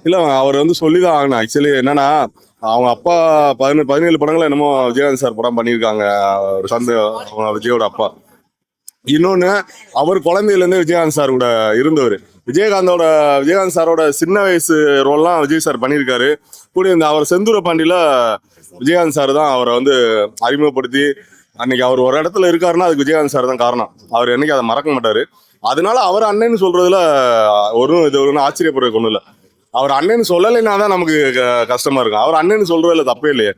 இல்ல அவர் வந்து சொல்லிதான் ஆகணும். ஆக்சுவலி என்னன்னா, அவங்க அப்பா 17 படங்கள் என்னமோ விஜயகாந்த் சார் படம் பண்ணியிருக்காங்க. ஒரு விஜயோட அப்பா. இன்னொன்னு, அவர் குழந்தையிலேருந்து விஜயகாந்த் சார் கூட இருந்தவர். விஜயகாந்த் சாரோட சின்ன வயசு ரோல்லாம் விஜய் சார் பண்ணியிருக்காரு. கூட இந்த அவர் செந்தூர பாண்டியில விஜயகாந்த் சார் தான் அவரை வந்து அறிமுகப்படுத்தி, அன்னைக்கு அவர் ஒரு இடத்துல இருக்காருன்னா அதுக்கு விஜயகாந்த் சார் தான் காரணம். அவர் என்னைக்கு அதை மறக்க மாட்டாரு. அதனால அவர் அண்ணன்னு சொல்றதுல இது ஒன்றும் ஆச்சரியப்படுறதுக்கு ஒன்றும் இல்லை. அவர் அண்ணன்னு சொல்லலைன்னா தான் நமக்கு கஷ்டமா இருக்கும். அவர் அண்ணன்னு சொல்றதுல தப்பே இல்லையே.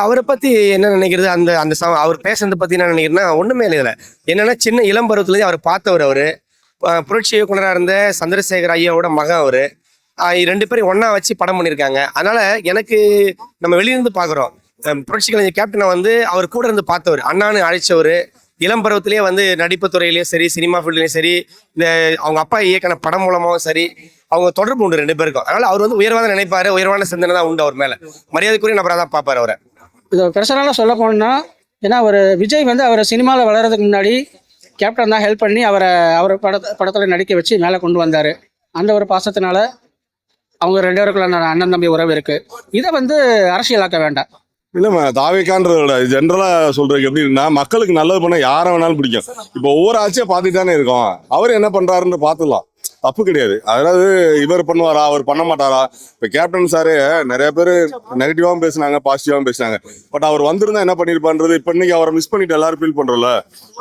அவரை பத்தி என்ன நினைக்கிறது, அந்த அந்த அவர் பேசுறதை பத்தி என்ன நினைக்கிறேன்னா ஒண்ணுமே இல்லை. என்னன்னா, சின்ன இளம் பருவத்துலேருந்து அவர் பார்த்தவர். அவரு புரட்சி இயக்குனராக இருந்த சந்திரசேகர் ஐயாவோட மகன் அவரு. ரெண்டு பேரும் ஒன்னா வச்சு படம் பண்ணியிருக்காங்க. அதனால எனக்கு நம்ம வெளியிருந்து பாக்குறோம். புரட்சி கலைஞர் கேப்டனை வந்து அவர் கூட இருந்து பார்த்தவர், அண்ணான்னு அழைச்சவர். இளம் பருவத்திலேயே வந்து நடிப்பு துறையிலையும் சரி, சினிமா ஃபீல்ட்லையும் சரி, இந்த அவங்க அப்பா இயக்கின படம் மூலமாகவும் சரி, அவங்க தொடர்பு உண்டு ரெண்டு பேருக்கும். அதனால அவர் வந்து உயர்வான நினைப்பாரு, உயர்வான சிந்தனை தான் உண்டு அவர் மேல. மரியாதைக்குரிய நபராக தான் பார்ப்பாரு அவரை. இது பர்சனலாக சொல்ல போனோம்னா, ஏன்னா ஒரு விஜய் வந்து அவர் சினிமாவில் வளர்கிறதுக்கு முன்னாடி கேப்டன் தான் ஹெல்ப் பண்ணி அவர் படத்தில் நடிக்க வச்சு மேலே கொண்டு வந்தார். அந்த ஒரு பாசத்தினால அவங்க ரெண்டு பேருக்குள்ள அண்ணன் தம்பி உறவு இருக்குது. இதை வந்து அரசியலாக்க வேண்டாம். இல்லைம்மா, தாவேக்கான்றதோட ஜென்ரலாக சொல்றதுக்கு எப்படின்னா, மக்களுக்கு நல்லது பண்ண யாரை வேணாலும் பிடிக்கும். இப்போ ஒவ்வொரு ஆட்சியை பார்த்துட்டு தானே இருக்கோம். அவர் என்ன பண்றாருன்னு பார்த்துக்கலாம், தப்பு கிடையாது. அதாவது இவர் பண்ணுவாரா, அவர் பண்ண மாட்டாரா? இப்போ கேப்டன் சாரே நிறைய பேர் நெகட்டிவாகவும் பேசினாங்க, பாசிட்டிவாகவும் பேசினாங்க. பட் அவர் வந்திருந்தா என்ன பண்ணியிருப்பான்றது இப்போ இன்னைக்கு அவரை மிஸ் பண்ணிட்டு எல்லாரும் ஃபீல் பண்றோம்ல.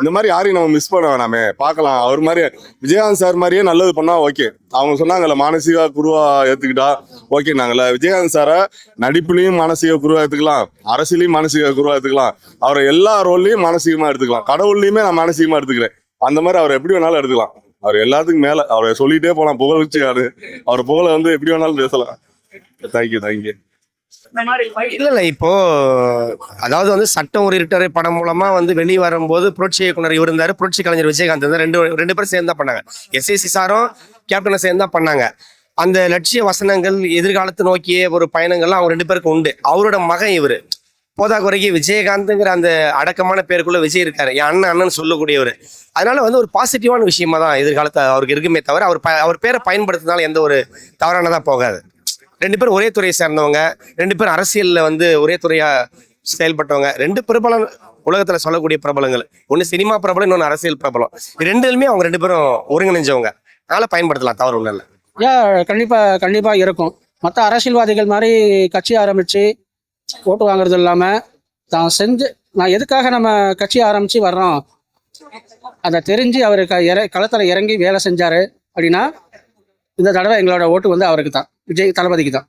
இந்த மாதிரி யாரையும் நம்ம மிஸ் பண்ண வேணாமே, பார்க்கலாம். அவர் மாதிரி விஜயகாந்த் சார் மாதிரியே நல்லது பண்ணா ஓகே. அவங்க சொன்னாங்கல்ல, மானசீக குருவா ஏத்துக்கிட்டா ஓகே. நாங்கள்ல விஜயகாந்த் சாரை நடிப்புலையும் மானசீக குருவா எடுத்துக்கலாம், அரசியலையும் மானசீக குருவா எடுத்துக்கலாம், அவரை எல்லா ரோல்லையும் மானசீகமா எடுத்துக்கலாம், கடவுள்லையுமே நான் மானசீகமா எடுத்துக்கிறேன். அந்த மாதிரி அவர் எப்படி வேணாலும் எடுத்துக்கலாம். அவர் எல்லாத்துக்கும் மேல அவரை சொல்லிட்டே போலாம். புகழ்ச்சி அவர் புகழ வந்து எப்படி வேணாலும் பேசலாம். தேங்க்யூ. இல்ல இப்போ அதாவது வந்து சட்டம் ஒரு இருட்டரை படம் மூலமா வந்து வெளியே வரும்போது புரட்சி இயக்குனர் இவர் இருந்தாரு, புரட்சி கலைஞர் விஜயகாந்த் இருந்தார். ரெண்டு பேரும் சேர்ந்து தான் பண்ணாங்க. எஸ்ஏசி சாரும் கேப்டனை சேர்ந்து தான் பண்ணாங்க. அந்த லட்சிய வசனங்கள், எதிர்காலத்தை நோக்கிய ஒரு பயணங்கள்லாம் அவங்க ரெண்டு பேருக்கும் உண்டு. அவரோட மகன் இவரு. போதாக்குறைக்கு விஜயகாந்த்ங்கிற அந்த அடக்கமான பேருக்குள்ள விஜய் இருக்காரு, என் அண்ணன் சொல்லக்கூடியவர். அதனால வந்து ஒரு பாசிட்டிவான விஷயமா தான் எதிர்காலத்தை அவருக்கு இருக்குமே தவிர, அவர் பேரை பயன்படுத்தினால எந்த ஒரு தவறானதா போகாது. ரெண்டு பேரும் ஒரே துறையை சேர்ந்தவங்க, ரெண்டு பேரும் அரசியல்ல வந்து ஒரே துறையா செயல்பட்டவங்க, ரெண்டு பிரபலம் உலகத்துல சொல்லக்கூடிய பிரபலங்கள். ஒன்னு சினிமா பிரபலம், இன்னொன்னு அரசியல் பிரபலம். ரெண்டுலுமே அவங்க ரெண்டு பேரும் ஒருங்கிணைஞ்சவங்க. அதனால பயன்படுத்தலாம், தவறு ஒன்றும் இல்லை. கண்டிப்பா இருக்கும். மற்ற அரசியல்வாதிகள் மாதிரி கட்சி ஆரம்பிச்சு ஓட்டு வாங்குறது இல்லாமல் நான் எதுக்காக நம்ம கட்சி ஆரம்பித்து வர்றோம் அதை தெரிஞ்சு அவர் களத்தில் இறங்கி வேலை செஞ்சார் அப்படின்னா, இந்த தடவை எங்களோட ஓட்டு வந்து அவருக்கு தான், விஜய் தளபதிக்கு தான்.